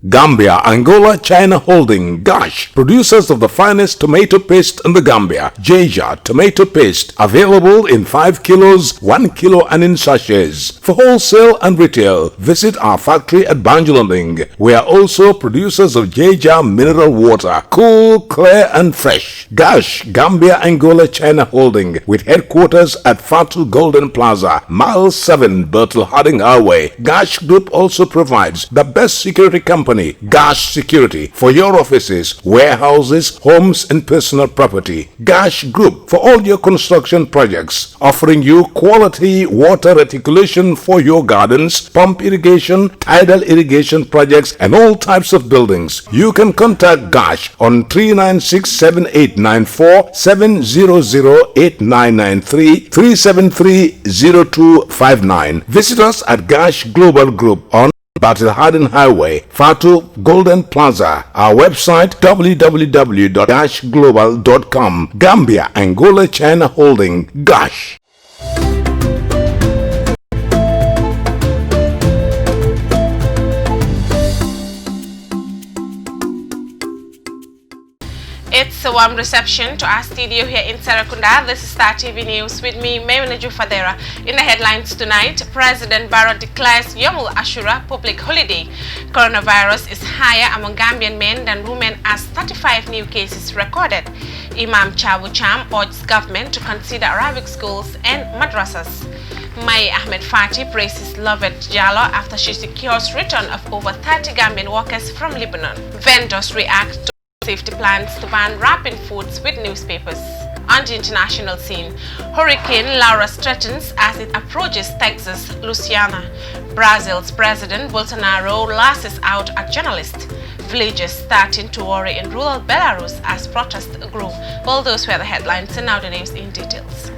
Gambia, Angola, China Holding, Gash, producers of the finest tomato paste in the Gambia. Jaja tomato paste, available in 5 kilos, 1 kilo and in sachets. For wholesale and retail, visit our factory at Banjulunding. We are also producers of Jaja mineral water, cool, clear and fresh. Gash, Gambia, Angola, China Holding, with headquarters at Fatu Golden Plaza, Mile 7, Bertel Harding Highway. Gash Group also provides the best security company, Gash Security, for your offices, warehouses, homes and personal property. Gash Group for all your construction projects, offering you quality water reticulation for your gardens, pump irrigation, tidal irrigation projects and all types of buildings. You can contact Gash on 396-7894, 700-8993, 373-0259. Visit us at Gash Global Group on Battle Harden Highway, Fatu Golden Plaza. Our website www.gashglobal.com. Gambia, Angola, China Holding, Gash. It's a warm reception to our studio here in Serekunda. This is Star TV News with me, Maymuna Jufadera. In the headlines tonight, President Barrow declares Yomul Ashura public holiday. Coronavirus is higher among Gambian men than women as 35 new cases recorded. Imam Chabu Cham urges government to consider Arabic schools and madrasas. Mai Ahmed Fati praises Lovett Jallo after she secures return of over 30 Gambian workers from Lebanon. Vendors react to safety plans to ban wrapping foods with newspapers. On the international scene, Hurricane Lara threatens as it approaches Texas, Louisiana. Brazil's President Bolsonaro lashes out at journalists. Villagers starting to worry in rural Belarus as protests grow. Well, those were the headlines, and now the news in details.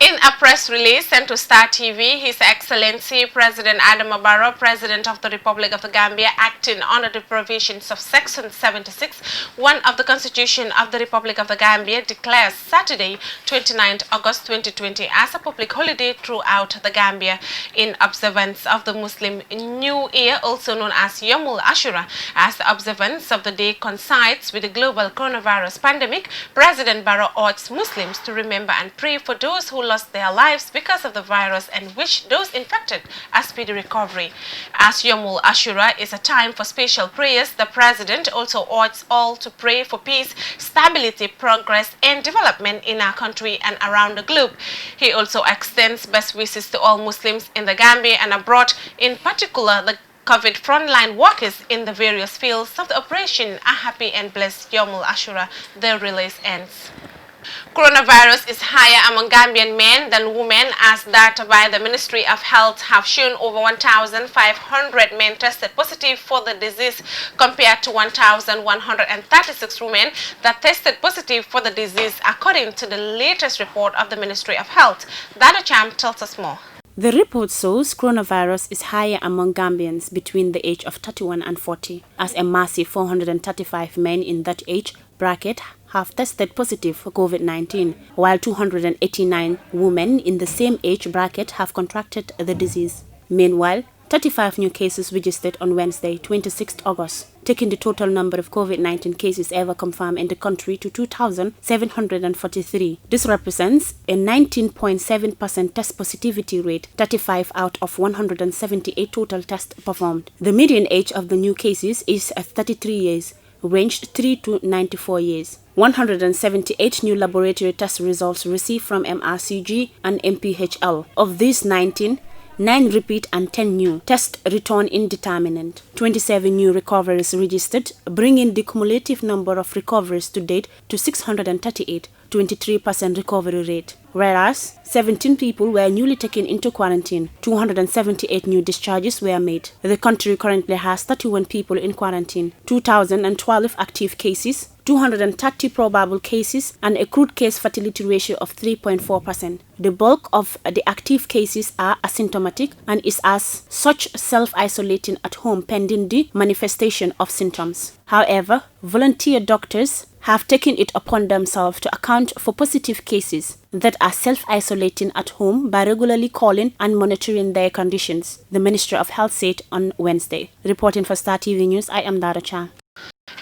In a press release sent to Star TV, His Excellency President Adama Barrow, President of the Republic of the Gambia, acting under the provisions of Section 76(1) of the Constitution of the Republic of the Gambia, declares Saturday, 29th August 2020 as a public holiday throughout the Gambia in observance of the Muslim New Year, also known as Yomul Ashura. As the observance of the day coincides with the global coronavirus pandemic, President Barrow urged Muslims to remember and pray for those who lost their lives because of the virus and wish those infected a speedy recovery. As Yomul Ashura is a time for special prayers, the President also urges all to pray for peace, stability, progress and development in our country and around the globe. He also extends best wishes to all Muslims in the Gambia and abroad, in particular the COVID frontline workers in the various fields of the operation. A happy and blessed Yomul Ashura. The release ends. Coronavirus is higher among Gambian men than women, as data by the Ministry of Health have shown over 1,500 men tested positive for the disease compared to 1,136 women that tested positive for the disease, according to the latest report of the Ministry of Health. Dada Cham tells us more. The report shows coronavirus is higher among Gambians between the age of 31 and 40, as a massive 435 men in that age bracket have tested positive for COVID-19, while 289 women in the same age bracket have contracted the disease. Meanwhile, 35 new cases registered on Wednesday, 26th August, taking the total number of COVID-19 cases ever confirmed in the country to 2,743. This represents a 19.7% test positivity rate, 35 out of 178 total tests performed. The median age of the new cases is 33 years, ranged 3 to 94 years. 178 new laboratory test results received from MRCG and MPHL. Of these, 9 repeat and 10 new. Test return indeterminate. 27 new recoveries registered, bringing the cumulative number of recoveries to date to 638, 23% recovery rate. Whereas 17 people were newly taken into quarantine. 278 new discharges were made. The country currently has 31 people in quarantine, 2,012 active cases, 230 probable cases, and a crude case fatality ratio of 3.4%. The bulk of the active cases are asymptomatic and is as such self-isolating at home pending the manifestation of symptoms. However, volunteer doctors have taken it upon themselves to account for positive cases that are self-isolating at home by regularly calling and monitoring their conditions, the Ministry of Health said on Wednesday. Reporting for Star TV News, I am Lara.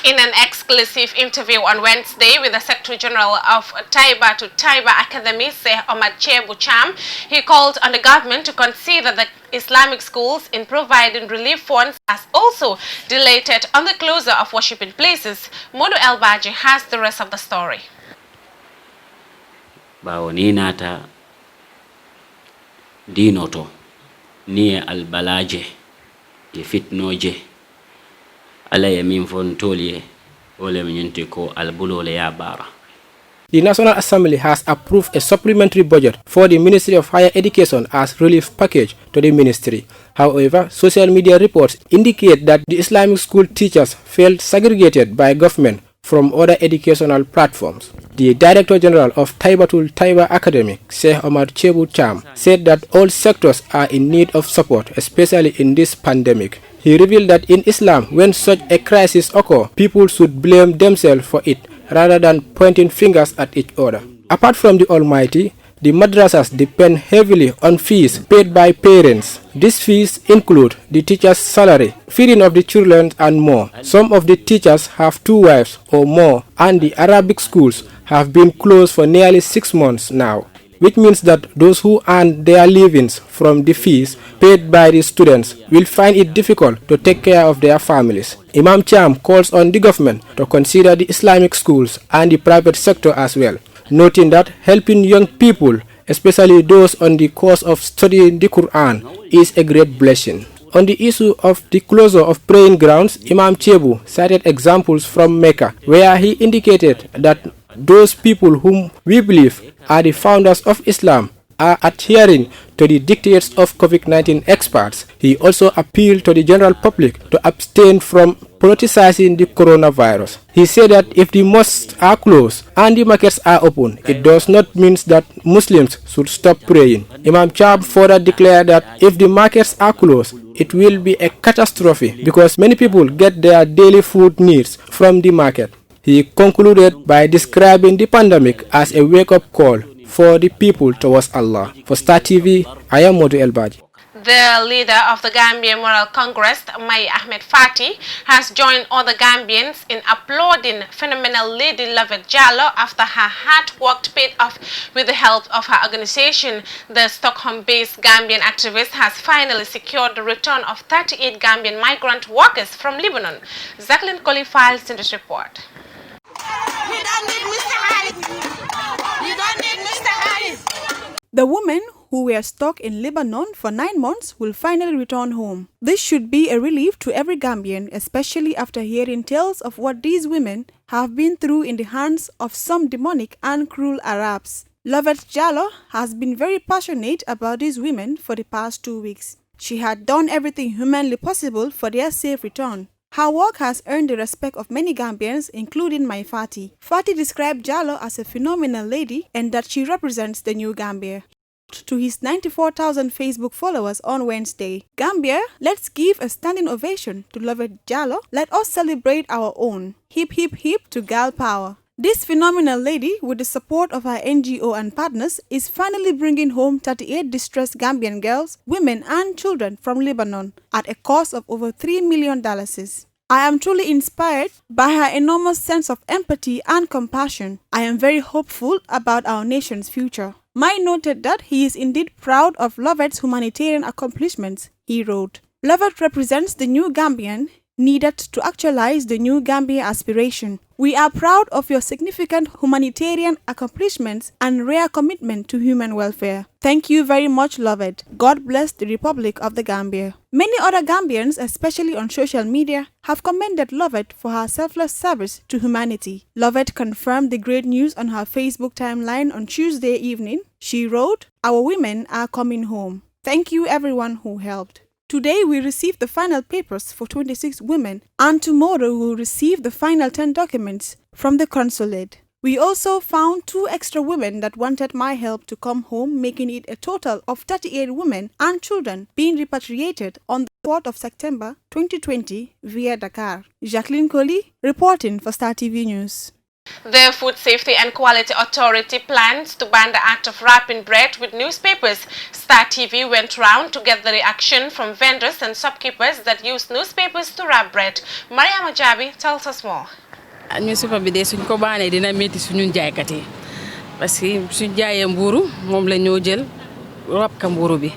In an exclusive interview on Wednesday with the Secretary General of Taiba to Taiba Academy, Sheikh Omar Chebu Cham, he called on the government to consider the Islamic schools in providing relief funds, as also dilated on the closure of worshipping places. Modu Elbaji has the rest of the story. Baoninata dinoto ni albalaje ifitnoje ala min fontoliye ole mnyente ko albulole ya bara. The National Assembly has approved a supplementary budget for the Ministry of Higher Education as relief package to the ministry. However, social media reports indicate that the Islamic school teachers felt segregated by government from other educational platforms. The Director General of Taibatul Taiba Academy, Sheikh Omar Chebu Cham, said that all sectors are in need of support, especially in this pandemic. He revealed that in Islam, when such a crisis occurs, people should blame themselves for it rather than pointing fingers at each other. Apart from the Almighty, the madrasas depend heavily on fees paid by parents. These fees include the teacher's salary, feeding of the children, and more. Some of the teachers have 2 wives or more, and the Arabic schools have been closed for nearly 6 months now, which means that those who earn their livings from the fees paid by the students will find it difficult to take care of their families. Imam Cham calls on the government to consider the Islamic schools and the private sector as well, noting that helping young people, especially those on the course of studying the Quran, is a great blessing. On the issue of the closure of praying grounds, Imam Chebu cited examples from Mecca, where he indicated that those people whom we believe are the founders of Islam are adhering to the dictates of COVID-19 experts. He also appealed to the general public to abstain from politicizing the coronavirus. He said that if the mosques are closed and the markets are open, it does not mean that Muslims should stop praying. Imam Chab further declared that if the markets are closed, it will be a catastrophe because many people get their daily food needs from the market. He concluded by describing the pandemic as a wake-up call for the people towards Allah. For Star TV, I am Modu Elbaji. The leader of the Gambia Moral Congress, Mai Ahmed Fati, has joined other Gambians in applauding phenomenal Lady Lovett Jallow after her hard work paid off with the help of her organization. The Stockholm-based Gambian activist has finally secured the return of 38 Gambian migrant workers from Lebanon. Jacqueline Colley files in this report. You don't need Mr. Harris. You don't need Mr. Harris. The women who were stuck in Lebanon for 9 months will finally return home. This should be a relief to every Gambian, especially after hearing tales of what these women have been through in the hands of some demonic and cruel Arabs. Lovett Jallow has been very passionate about these women for the past 2 weeks. She had done everything humanly possible for their safe return. Her work has earned the respect of many Gambians, including Mai Fati. Fati described Jallow as a phenomenal lady and that she represents the new Gambia. To his 94,000 Facebook followers on Wednesday, Gambia, let's give a standing ovation to Lovett Jallow. Let us celebrate our own. Hip hip hip to Gal Power. This phenomenal lady, with the support of her NGO and partners, is finally bringing home 38 distressed Gambian girls, women and children from Lebanon at a cost of over $3 million. I am truly inspired by her enormous sense of empathy and compassion. I am very hopeful about our nation's future. Mai noted that he is indeed proud of Lovett's humanitarian accomplishments. He wrote, "Lovett represents the new Gambian needed to actualize the new Gambia aspiration. We are proud of your significant humanitarian accomplishments and rare commitment to human welfare. Thank you very much, Lovett. God bless the Republic of the Gambia." Many other Gambians, especially on social media, have commended Lovett for her selfless service to humanity. Lovett confirmed the great news on her Facebook timeline on Tuesday evening. She wrote, "Our women are coming home. Thank you everyone who helped. Today we received the final papers for 26 women, and tomorrow we will receive the final 10 documents from the consulate. We also found 2 extra women that wanted my help to come home, making it a total of 38 women and children being repatriated on the 4th of September 2020 via Dakar." Jacqueline Colley reporting for Star TV News. The Food Safety and Quality Authority plans to ban the act of wrapping bread with newspapers. Star TV went round to get the reaction from vendors and shopkeepers that use newspapers to wrap bread. Mariama Jabi tells us more. Newspaper bi de suñ ko bané dina metti suñu jaaykat yi parce que suñ jaayé mburu mom la ñoo jël wrap ka mburu bi.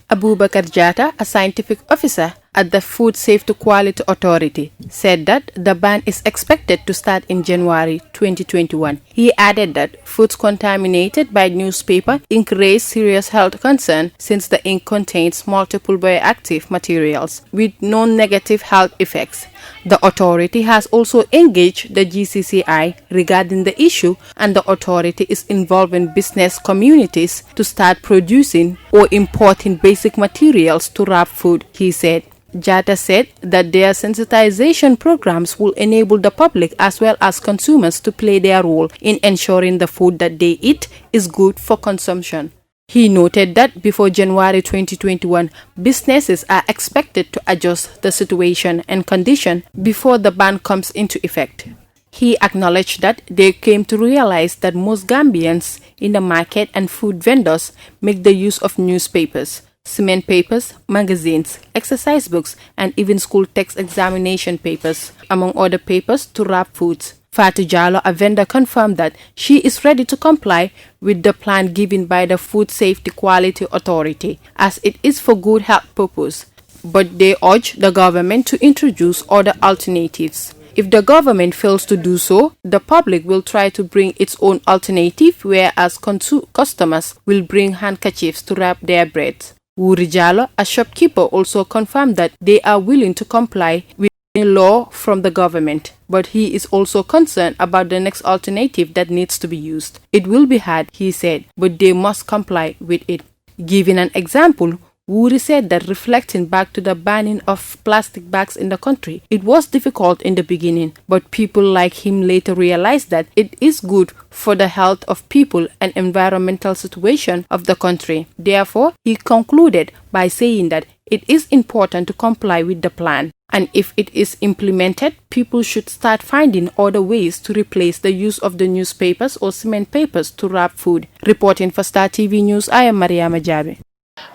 Abubakar Jata, a scientific officer at the Food Safety Quality Authority, said that the ban is expected to start in January 2021. He added that foods contaminated by newspaper ink raise serious health concern since the ink contains multiple bioactive materials with non-negative health effects. The authority has also engaged the GCCI regarding the issue, and the authority is involving business communities to start producing or importing basic materials to wrap food, he said. Jata said that their sensitization programs will enable the public as well as consumers to play their role in ensuring the food that they eat is good for consumption. He noted that before January 2021, businesses are expected to adjust the situation and condition before the ban comes into effect. He acknowledged that they came to realize that most Gambians in the market and food vendors make the use of newspapers, cement papers, magazines, exercise books, and even school text examination papers, among other papers, to wrap foods. Fatu Jallo, a vendor, confirmed that she is ready to comply with the plan given by the Food Safety Quality Authority, as it is for good health purpose. But they urge the government to introduce other alternatives. If the government fails to do so, the public will try to bring its own alternative, whereas customers will bring handkerchiefs to wrap their bread. Wuri Jallo, a shopkeeper, also confirmed that they are willing to comply with a law from the government, but he is also concerned about the next alternative that needs to be used. It will be hard, he said, but they must comply with it. Giving an example, Wuri said that reflecting back to the banning of plastic bags in the country, it was difficult in the beginning, but people like him later realized that it is good for the health of people and environmental situation of the country. Therefore, he concluded by saying that it is important to comply with the plan, and if it is implemented, people should start finding other ways to replace the use of the newspapers or cement papers to wrap food. Reporting for Star TV News, I am Mariama Jabe.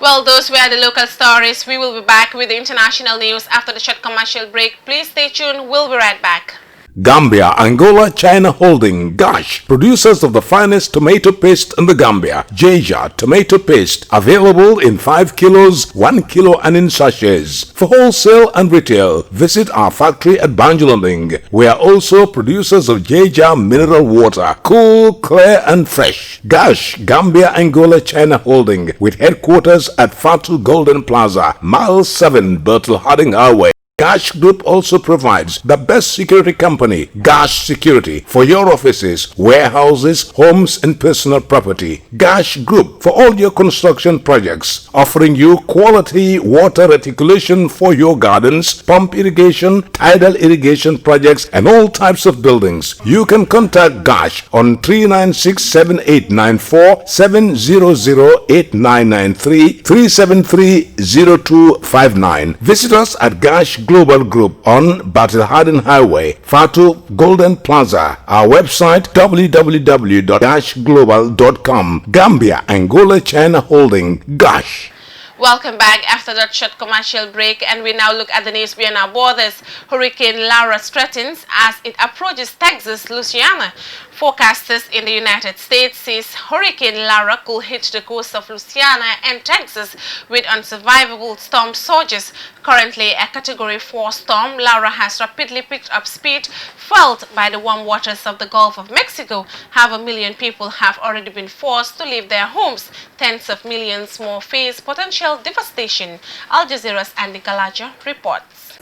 Well, those were the local stories. We will be back with the international news after the short commercial break. Please stay tuned. We'll be right back. Gambia, Angola, China Holding, Gosh, producers of the finest tomato paste in the Gambia. Jeja tomato paste, available in 5 kilos, 1 kilo and in sachets. For wholesale and retail, visit our factory at Banjulaling. We are also producers of Jeja mineral water, cool, clear and fresh. Gosh, Gambia, Angola, China Holding, with headquarters at Fatu Golden Plaza, Mile 7, Bertel Harding Highway. Gash Group also provides the best security company, Gash Security, for your offices, warehouses, homes and personal property. Gash Group for all your construction projects, offering you quality water reticulation for your gardens, pump irrigation, tidal irrigation projects and all types of buildings. You can contact Gash on 396-7894, 700-8993, 373-0259. Visit us at Gash Global Group on Battle Harden Highway, Fatu Golden Plaza. Our website www.gashglobal.com. Gambia, Angola, China Holding, Gash. Welcome back after that short commercial break, and we now look at the news beyond our borders. Hurricane Lara threatens as it approaches Texas, Louisiana. Forecasters in the United States says Hurricane Lara could hit the coast of Louisiana and Texas with unsurvivable storm surges. Currently a Category 4 storm, Lara has rapidly picked up speed, felt by the warm waters of the Gulf of Mexico. Half a million people have already been forced to leave their homes. Tens of millions more face potential devastation. Al Jazeera's Andy Galaja reports.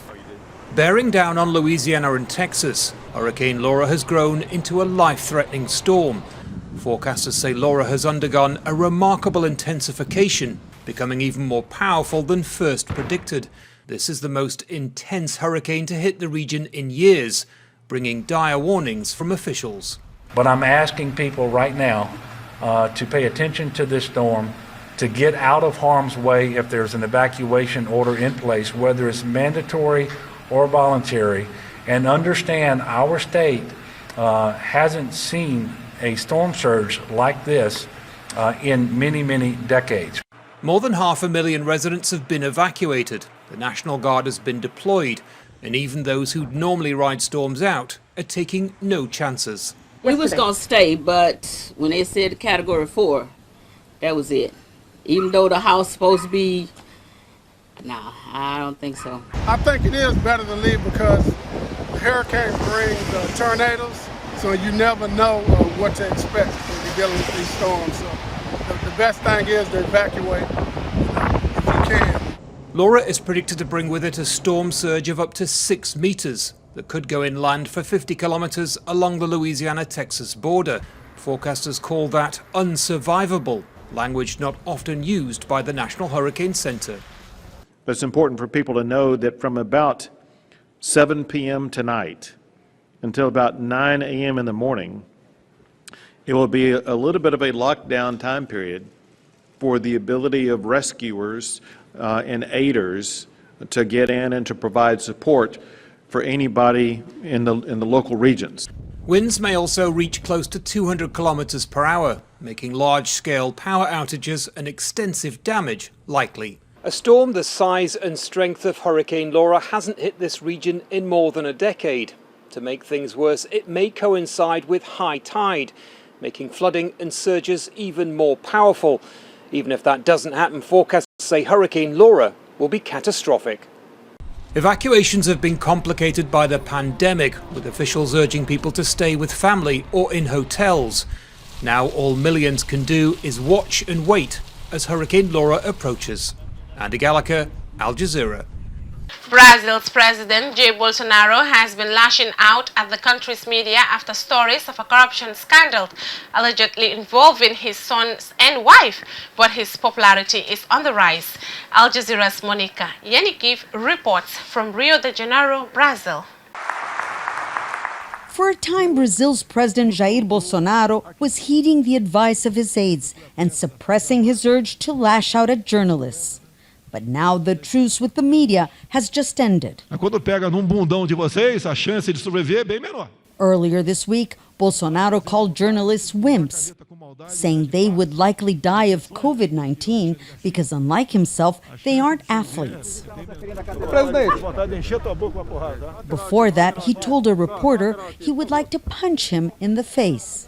Bearing down on Louisiana and Texas, Hurricane Laura has grown into a life-threatening storm. Forecasters say Laura has undergone a remarkable intensification, becoming even more powerful than first predicted. This is the most intense hurricane to hit the region in years, bringing dire warnings from officials. But I'm asking people right now to pay attention to this storm, to get out of harm's way if there's an evacuation order in place, whether it's mandatory or voluntary, and understand our state hasn't seen a storm surge like this in many, many decades. More than 500,000 residents have been evacuated. The National Guard has been deployed, and even those who'd normally ride storms out are taking no chances. We was going to stay, but when they said Category 4, that was it. Even though the house supposed to be, no, I don't think so. I think it is better to leave because the hurricane brings tornadoes, so you never know what to expect when you're dealing with these storms. So the best thing is to evacuate if you can. Lara is predicted to bring with it a storm surge of up to 6 meters that could go inland for 50 kilometers along the Louisiana-Texas border. Forecasters call that unsurvivable, language not often used by the National Hurricane Center. But it's important for people to know that from about 7 p.m. tonight until about 9 a.m. in the morning, it will be a little bit of a lockdown time period for the ability of rescuers and aiders to get in and to provide support for anybody in the local regions. Winds may also reach close to 200 kilometers per hour, making large-scale power outages and extensive damage likely. A storm the size and strength of Hurricane Lara hasn't hit this region in more than a decade. To make things worse, it may coincide with high tide, making flooding and surges even more powerful. Even if that doesn't happen, forecasters say Hurricane Lara will be catastrophic. Evacuations have been complicated by the pandemic, with officials urging people to stay with family or in hotels. Now all millions can do is watch and wait as Hurricane Lara approaches. Andy Gallagher, Al Jazeera. Brazil's President Jair Bolsonaro has been lashing out at the country's media after stories of a corruption scandal allegedly involving his sons and wife, but his popularity is on the rise. Al Jazeera's Monica Yenikiv reports from Rio de Janeiro, Brazil. For a time, Brazil's President Jair Bolsonaro was heeding the advice of his aides and suppressing his urge to lash out at journalists. But now the truce with the media has just ended. Quando pega num bundão de vocês, a chance de sobreviver é bem menor. Earlier this week, Bolsonaro called journalists wimps, saying they would likely die of COVID-19 because, unlike himself, they aren't athletes. Before that, he told a reporter he would like to punch him in the face.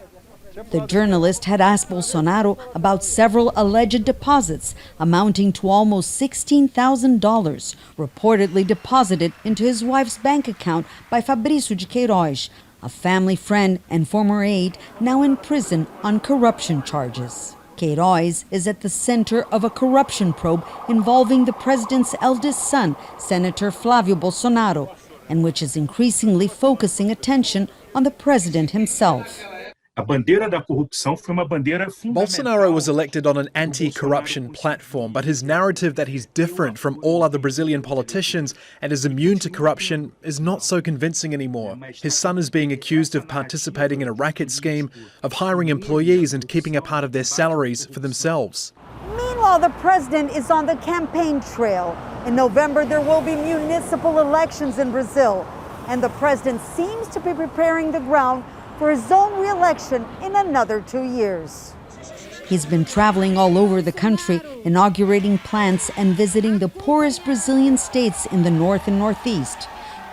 The journalist had asked Bolsonaro about several alleged deposits amounting to almost $16,000 reportedly deposited into his wife's bank account by Fabrício de Queiroz, a family friend and former aide now in prison on corruption charges. Queiroz is at the center of a corruption probe involving the president's eldest son, Senator Flávio Bolsonaro, and which is increasingly focusing attention on the president himself. Bolsonaro was elected on an anti-corruption platform, but his narrative that he's different from all other Brazilian politicians and is immune to corruption is not so convincing anymore. His son is being accused of participating in a racket scheme, of hiring employees and keeping a part of their salaries for themselves. Meanwhile, the president is on the campaign trail. In November, there will be municipal elections in Brazil, and the president seems to be preparing the ground for his own re-election in another 2 years. He's been traveling all over the country, inaugurating plants and visiting the poorest Brazilian states in the north and northeast.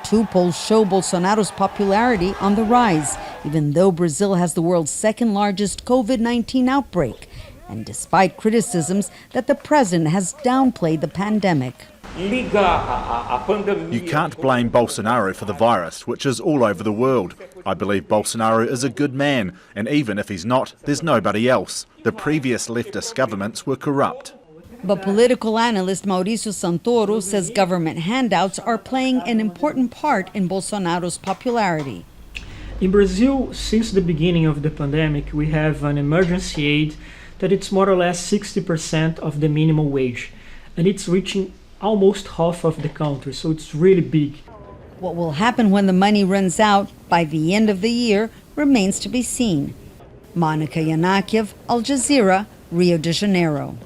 2 polls show Bolsonaro's popularity on the rise, even though Brazil has the world's second largest COVID-19 outbreak, and despite criticisms that the president has downplayed the pandemic. You can't blame Bolsonaro for the virus, which is all over the world. I believe Bolsonaro is a good man, and even if he's not, there's nobody else. The previous leftist governments were corrupt. But political analyst Mauricio Santoro says government handouts are playing an important part in Bolsonaro's popularity. In Brazil, since the beginning of the pandemic, we have an emergency aid that it's more or less 60% of the minimum wage, and it's reaching almost half of the country, so it's really big. What will happen when the money runs out by the end of the year remains to be seen. Monica Yanakiev, Al Jazeera, Rio de Janeiro.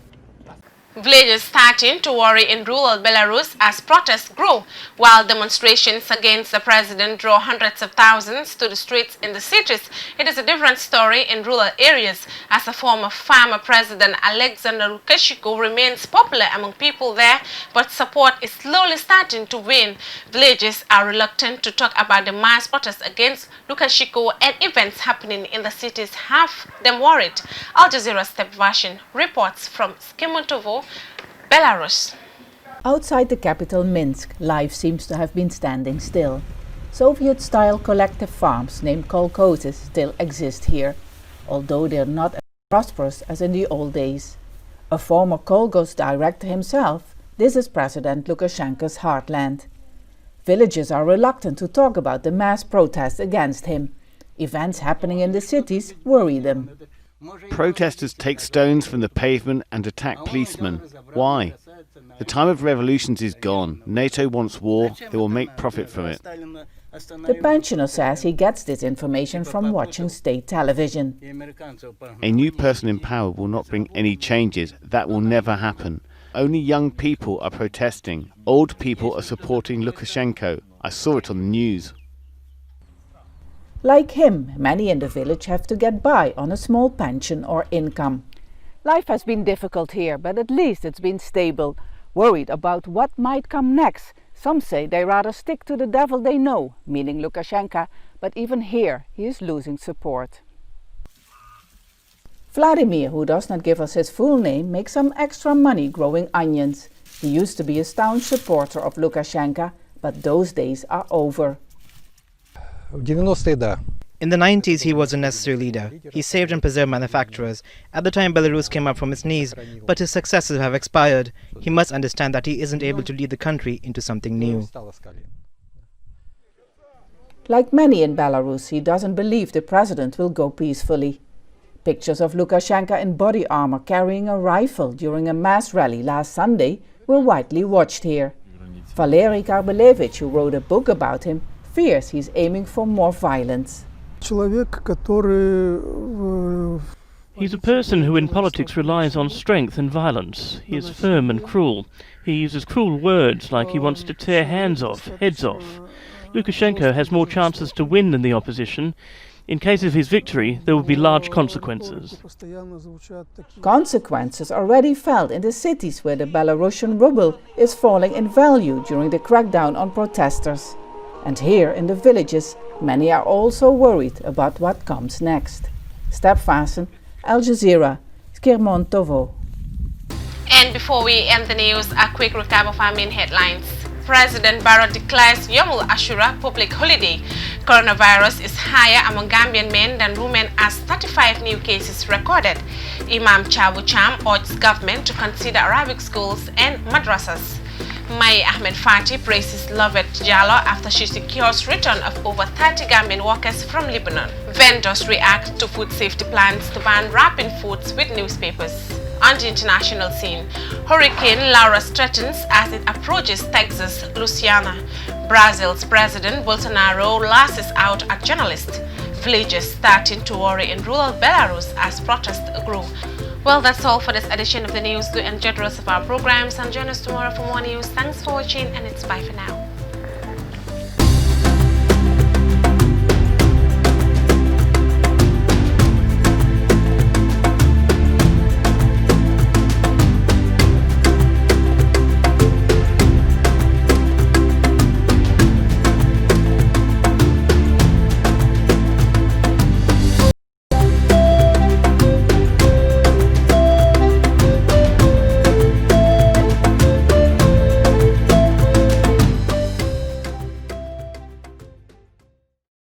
Villagers starting to worry in rural Belarus as protests grow, while demonstrations against the president draw hundreds of thousands to the streets in the cities. It is a different story in rural areas, as a former farmer President Alexander Lukashenko remains popular among people there, but support is slowly starting to wane. Villagers are reluctant to talk about the mass protests against Lukashenko, and events happening in the cities have them worried. Al Jazeera Step Version reports from Skimontovo, Belarus. Outside the capital Minsk, life seems to have been standing still. Soviet-style collective farms named kolkhozes still exist here, although they're not as prosperous as in the old days. A former kolkhoz director himself, this is President Lukashenko's heartland. Villagers are reluctant to talk about the mass protests against him. Events happening in the cities worry them. Protesters take stones from the pavement and attack policemen. Why? The time of revolutions is gone. NATO wants war. They will make profit from it. The pensioner says he gets this information from watching state television. A new person in power will not bring any changes. That will never happen. Only young people are protesting. Old people are supporting Lukashenko. I saw it on the news. Like him, many in the village have to get by on a small pension or income. Life has been difficult here, but at least it's been stable. Worried about what might come next, some say they rather stick to the devil they know, meaning Lukashenko, but even here he is losing support. Vladimir, who does not give us his full name, makes some extra money growing onions. He used to be a staunch supporter of Lukashenko, but those days are over. In the 90s, he was a necessary leader. He saved and preserved manufacturers. At the time, Belarus came up from its knees, but his successes have expired. He must understand that he isn't able to lead the country into something new. Like many in Belarus, he doesn't believe the president will go peacefully. Pictures of Lukashenko in body armor carrying a rifle during a mass rally last Sunday were widely watched here. Valery Karbelevich, who wrote a book about him, fears he's aiming for more violence. He's a person who in politics relies on strength and violence. He is firm and cruel. He uses cruel words like he wants to tear hands off, heads off. Lukashenko has more chances to win than the opposition. In case of his victory, there will be large consequences. Consequences already felt in the cities where the Belarusian ruble is falling in value during the crackdown on protesters. And here in the villages, many are also worried about what comes next. Step Fasten, Al Jazeera, Skirmontovo. And before we end the news, a quick recap of our main headlines. President Barrow declares Yomul Ashura public holiday. Coronavirus is higher among Gambian men than women as 35 new cases recorded. Imam Chabu Cham urges government to consider Arabic schools and madrasas. Mai Ahmed Fati praises Lovet Jallo after she secures return of over 30 Gambian workers from Lebanon. Vendors react to food safety plans to ban wrapping foods with newspapers. On the international scene, Hurricane Lara threatens as it approaches Texas, Louisiana. Brazil's President Bolsonaro lashes out at journalists. Villagers starting to worry in rural Belarus as protests grow. Well, that's all for this edition of the news. Do enjoy the rest of our programs and join us tomorrow for more news. Thanks for watching, and it's bye for now.